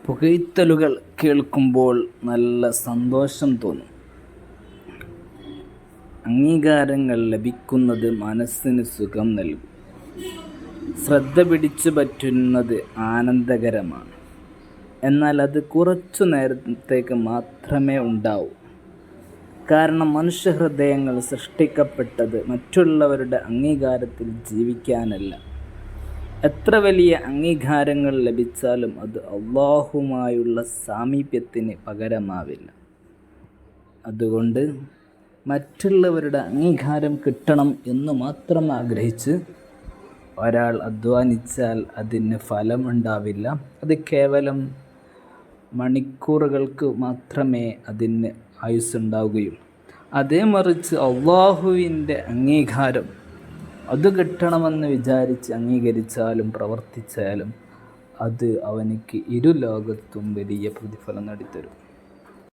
പുകഴ്ത്തലുകൾ കേൾക്കുമ്പോൾ നല്ല സന്തോഷം തോന്നും. അംഗീകാരങ്ങൾ ലഭിക്കുന്നത് മനസ്സിന് സുഖം നൽകും. ശ്രദ്ധ പിടിച്ചു പറ്റുന്നത് ആനന്ദകരമാണ്. എന്നാൽ അത് കുറച്ചു നേരത്തേക്ക് മാത്രമേ ഉണ്ടാവൂ. കാരണം മനുഷ്യഹൃദയങ്ങൾ സൃഷ്ടിക്കപ്പെട്ടത് മറ്റുള്ളവരുടെ അംഗീകാരത്തിൽ ജീവിക്കാനല്ല. എത്ര വലിയ അംഗീകാരങ്ങൾ ലഭിച്ചാലും അത് അല്ലാഹുവുമായുള്ള സാമീപ്യത്തിന് പകരമാവില്ല. അതുകൊണ്ട് മറ്റുള്ളവരുടെ അംഗീകാരം കിട്ടണം എന്ന് മാത്രം ആഗ്രഹിച്ച് ഒരാൾ അധ്വാനിച്ചാൽ അതിന് ഫലമുണ്ടാവില്ല. അത് കേവലം മണിക്കൂറുകൾക്ക് മാത്രമേ അതിന് ആയുസ്സുണ്ടാവുകയുള്ളൂ. അതേ മറിച്ച് അല്ലാഹുവിൻ്റെ അംഗീകാരം അത് കിട്ടണമെന്ന് വിചാരിച്ച് അംഗീകരിച്ചാലും പ്രവർത്തിച്ചാലും അത് അവനിക്ക് ഇരുലോകത്തും വലിയ പ്രതിഫലം നേടിത്തരും.